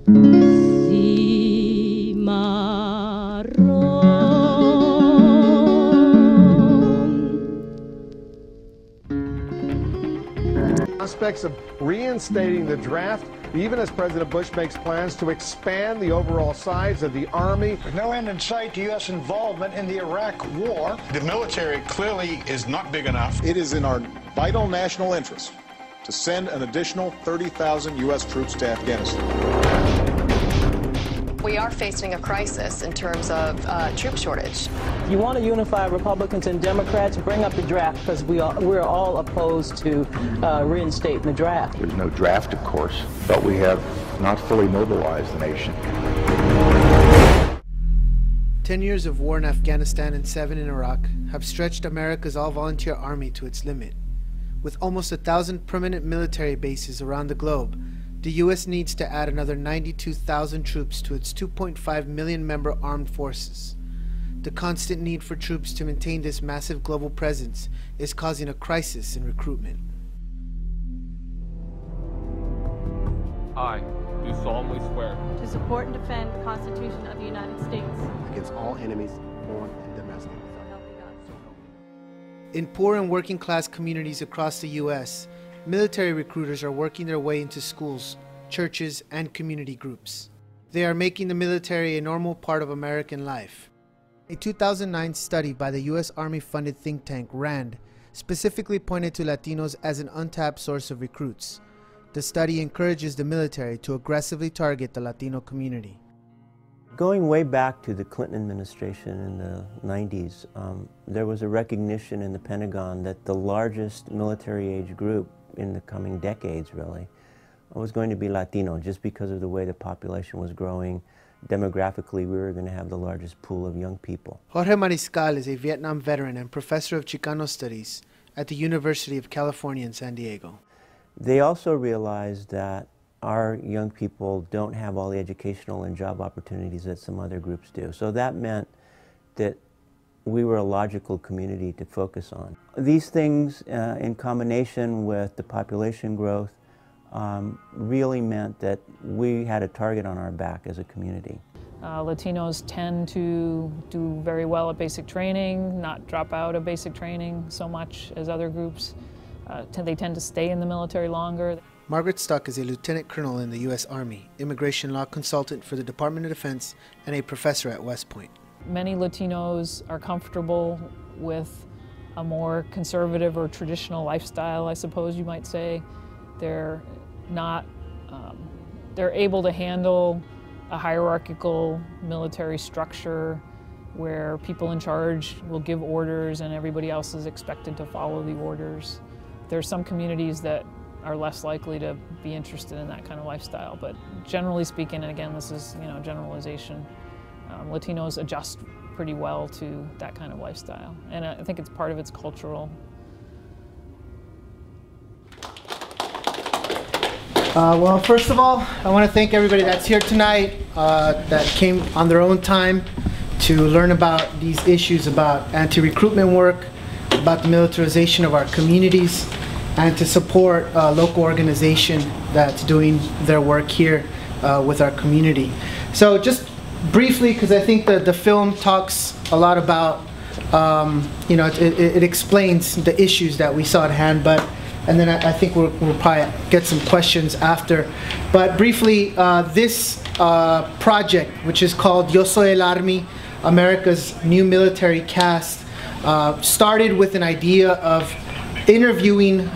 Prospects of reinstating the draft, even as President Bush makes plans to expand the overall size of the Army. There's no end in sight to U.S. involvement in the Iraq War. The military clearly is not big enough. It is in our vital national interest to send an additional 30,000 U.S. troops to Afghanistan. We are facing a crisis in terms of troop shortage. You want to unify Republicans and Democrats, bring up the draft, because we're all opposed to reinstating the draft. There's no draft, of course, but we have not fully mobilized the nation. 10 years of war in Afghanistan and 7 in Iraq have stretched America's all-volunteer army to its limit. With almost 1,000 permanent military bases around the globe, the U.S. needs to add another 92,000 troops to its 2.5 million member armed forces. The constant need for troops to maintain this massive global presence is causing a crisis in recruitment. I do solemnly swear to support and defend the Constitution of the United States against all enemies, foreign and domestic. So help me God. In poor and working class communities across the U.S., military recruiters are working their way into schools, churches, and community groups. They are making the military a normal part of American life. A 2009 study by the U.S. Army-funded think tank RAND specifically pointed to Latinos as an untapped source of recruits. The study encourages the military to aggressively target the Latino community. Going way back to the Clinton administration in the 90s, there was a recognition in the Pentagon that the largest military age group in the coming decades, really, was going to be Latino, just because of the way the population was growing. Demographically, we were going to have the largest pool of young people. Jorge Mariscal is a Vietnam veteran and professor of Chicano studies at the University of California in San Diego. They also realized that our young people don't have all the educational and job opportunities that some other groups do. So that meant that we were a logical community to focus on. These things, in combination with the population growth, really meant that we had a target on our back as a community. Latinos tend to do very well at basic training, not drop out of basic training so much as other groups. They tend to stay in the military longer. Margaret Stuck is a lieutenant colonel in the U.S. Army, immigration law consultant for the Department of Defense, and a professor at West Point. Many Latinos are comfortable with a more conservative or traditional lifestyle, I suppose you might say. They're not, they're able to handle a hierarchical military structure where people in charge will give orders and everybody else is expected to follow the orders. There are some communities that are less likely to be interested in that kind of lifestyle, but generally speaking, and again, this is generalization, Latinos adjust pretty well to that kind of lifestyle, and I think it's part of its cultural. Well, first of all, I want to thank everybody that's here tonight that came on their own time to learn about these issues about anti-recruitment work, about the militarization of our communities, and to support a local organization that's doing their work here with our community. So just briefly, because I think the film talks a lot about, it explains the issues that we saw at hand, and then I think we'll probably get some questions after. But briefly, this project, which is called Yo Soy el Army, America's New Military Caste, started with an idea of interviewing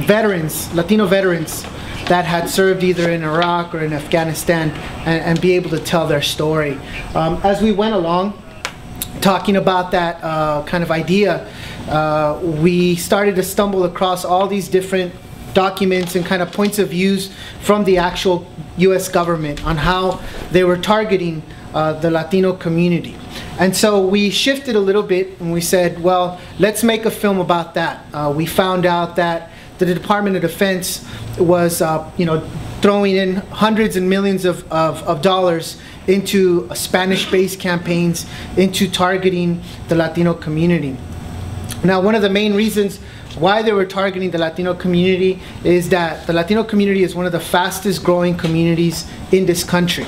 veterans, Latino veterans, that had served either in Iraq or in Afghanistan and be able to tell their story. As we went along talking about that kind of idea, we started to stumble across all these different documents and kind of points of views from the actual US government on how they were targeting the Latino community. And so we shifted a little bit and we said, well, let's make a film about that. We found out that the Department of Defense was throwing in hundreds and millions of dollars into Spanish-based campaigns, into targeting the Latino community. Now, one of the main reasons why they were targeting the Latino community is that the Latino community is one of the fastest growing communities in this country.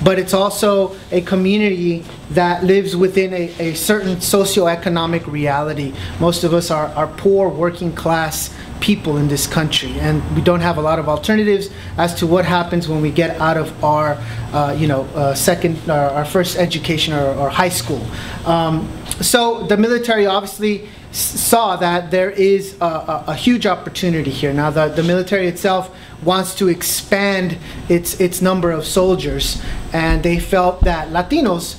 But it's also a community that lives within a certain socioeconomic reality. Most of us are poor, working class people in this country, and we don't have a lot of alternatives as to what happens when we get out of our our first education or high school. So the military obviously saw that there is a huge opportunity here. Now the military itself wants to expand its number of soldiers, and they felt that Latinos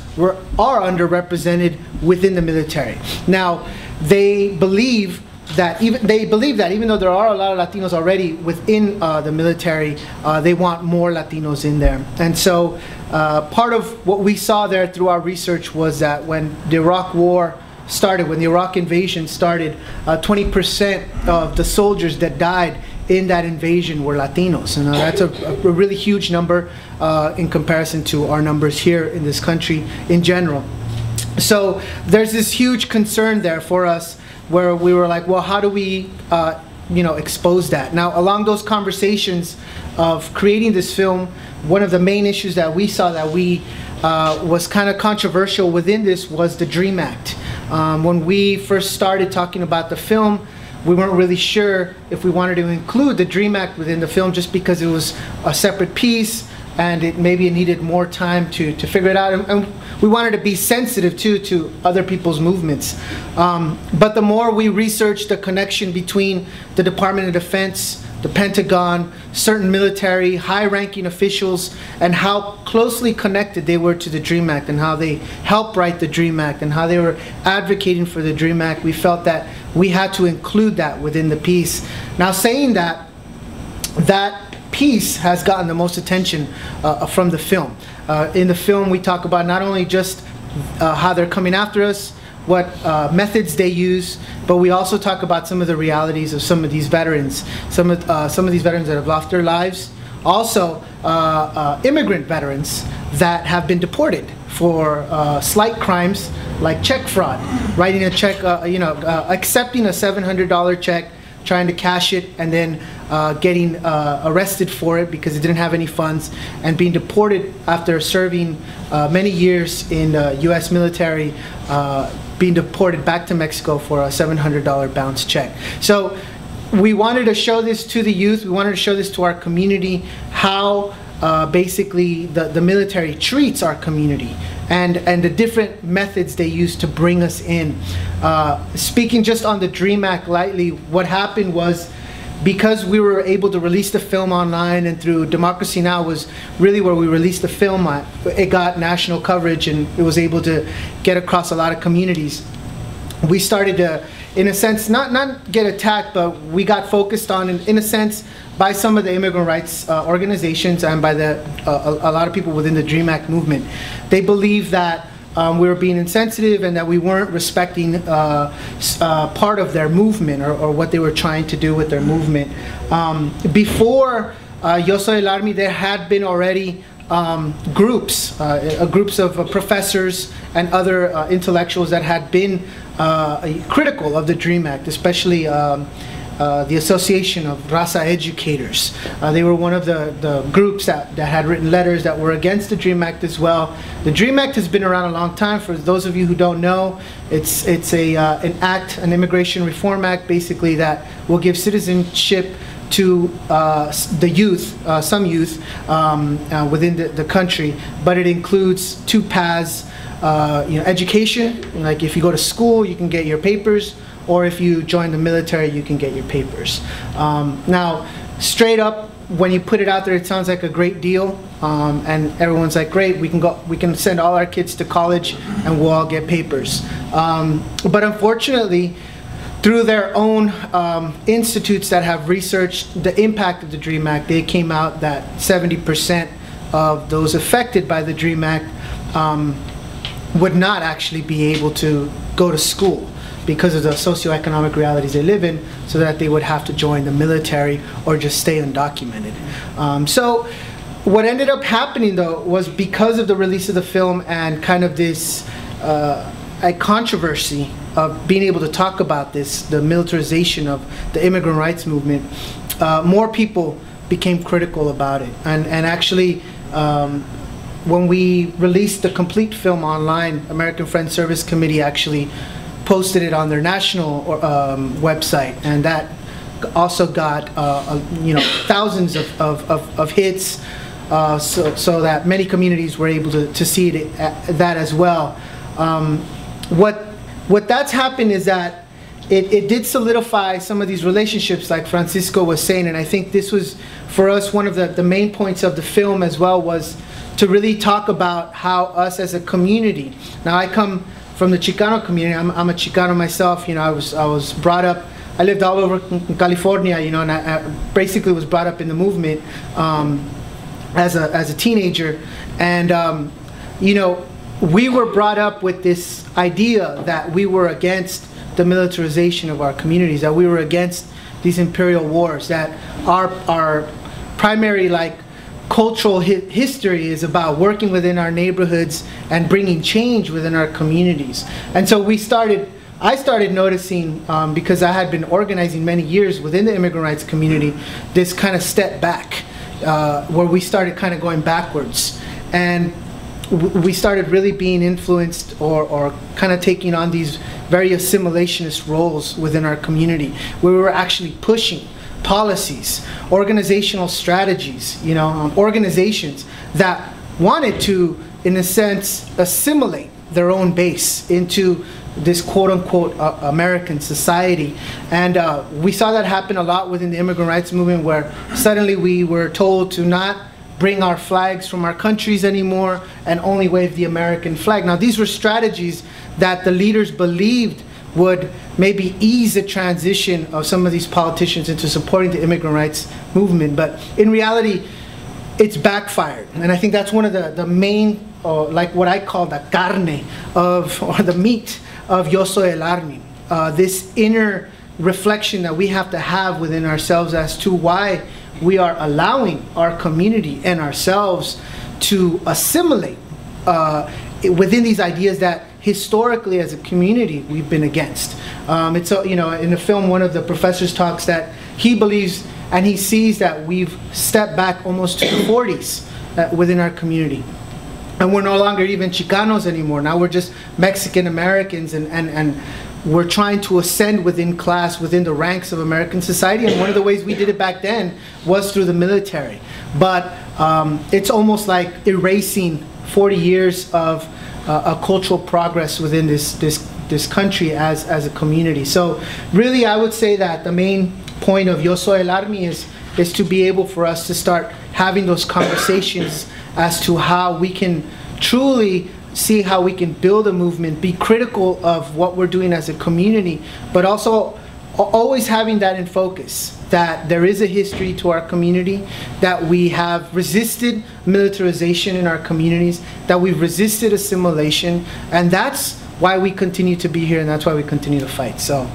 are underrepresented within the military. Now they believe that even though there are a lot of Latinos already within the military, they want more Latinos in there. And so part of what we saw there through our research was that when the Iraq War started, when the Iraq invasion started, 20% of the soldiers that died in that invasion were Latinos. And that's a really huge number in comparison to our numbers here in this country in general. So there's this huge concern there for us, where we were like, well, how do we expose that? Now, along those conversations of creating this film, one of the main issues that we saw that was kind of controversial within this was the DREAM Act. When we first started talking about the film, we weren't really sure if we wanted to include the DREAM Act within the film, just because it was a separate piece and maybe it needed more time to figure it out. And we wanted to be sensitive to other people's movements. But the more we researched the connection between the Department of Defense, the Pentagon, certain military, high-ranking officials, and how closely connected they were to the DREAM Act, and how they helped write the DREAM Act, and how they were advocating for the DREAM Act, we felt that we had to include that within the piece. Now, saying that, that piece has gotten the most attention from the film. In the film, we talk about not only just how they're coming after us, what methods they use, but we also talk about some of the realities of some of these veterans, some of these veterans that have lost their lives. Also, immigrant veterans that have been deported for slight crimes like check fraud, writing a check, accepting a $700 check, trying to cash it, and then getting arrested for it because it didn't have any funds, and being deported after serving many years in the U.S. military, being deported back to Mexico for a $700 bounce check. So we wanted to show this to the youth, we wanted to show this to our community, how basically the military treats our community, and the different methods they use to bring us in. Speaking just on the DREAM Act lightly, what happened was, because we were able to release the film online, and through Democracy Now! Was really where we released the film at, it got national coverage and it was able to get across a lot of communities. We started to, in a sense, not get attacked, but we got focused on, in a sense, by some of the immigrant rights organizations and by a lot of people within the DREAM Act movement. They believe that we were being insensitive and that we weren't respecting part of their movement, or what they were trying to do with their movement. Before Soy el Army, there had been already groups of professors and other intellectuals that had been critical of the DREAM Act, especially the Association of Raza Educators. They were one of the groups that had written letters that were against the DREAM Act as well. The DREAM Act has been around a long time. For those of you who don't know, it's an immigration reform act, basically, that will give citizenship to the youth, some youth within the country, but it includes two paths. Education, like if you go to school, you can get your papers, or if you join the military, you can get your papers. Now, straight up, when you put it out there, it sounds like a great deal, and everyone's like, great, we can send all our kids to college and we'll all get papers. But unfortunately, through their own institutes that have researched the impact of the DREAM Act, they came out that 70% of those affected by the DREAM Act would not actually be able to go to school because of the socioeconomic realities they live in, so that they would have to join the military or just stay undocumented. So what ended up happening, though, was because of the release of the film and kind of this a controversy being able to talk about this, the militarization of the immigrant rights movement, more people became critical about it. And actually, when we released the complete film online, American Friends Service Committee actually posted it on their national website, and that also got thousands of hits, so that many communities were able to see it, that as well. What that's happened is that it did solidify some of these relationships, like Francisco was saying, and I think this was, for us, one of the main points of the film as well, was to really talk about how us as a community. Now, I come from the Chicano community. I'm a Chicano myself. You know, I was brought up. I lived all over in California. You know, and I basically was brought up in the movement as a teenager, and you know, we were brought up with this idea that we were against the militarization of our communities, that we were against these imperial wars, that our primary cultural history is about working within our neighborhoods and bringing change within our communities. And so I started noticing, because I had been organizing many years within the immigrant rights community, this kind of step back, where we started kind of going backwards. And we started really being influenced or kind of taking on these very assimilationist roles within our community, where we were actually pushing policies, organizational strategies, you know, organizations that wanted to, in a sense, assimilate their own base into this quote-unquote American society. And we saw that happen a lot within the immigrant rights movement, where suddenly we were told to not bring our flags from our countries anymore and only wave the American flag. Now, these were strategies that the leaders believed would maybe ease the transition of some of these politicians into supporting the immigrant rights movement, but in reality, it's backfired. And I think that's one of the main, like what I call the carne of, or the meat of Yo Soy el Army. This inner reflection that we have to have within ourselves as to why we are allowing our community and ourselves to assimilate within these ideas that historically as a community we've been against. It's you know, in the film, one of the professors talks that he believes and he sees that we've stepped back almost to the 40s within our community. And we're no longer even Chicanos anymore. Now we're just Mexican Americans, and we're trying to ascend within class, within the ranks of American society. And one of the ways we did it back then was through the military. But it's almost like erasing 40 years of a cultural progress within this country as a community. So really, I would say that the main point of Yo Soy el Army is to be able for us to start having those conversations as to how we can truly see how we can build a movement, be critical of what we're doing as a community, but also always having that in focus, that there is a history to our community, that we have resisted militarization in our communities, that we've resisted assimilation, and that's why we continue to be here, and that's why we continue to fight. So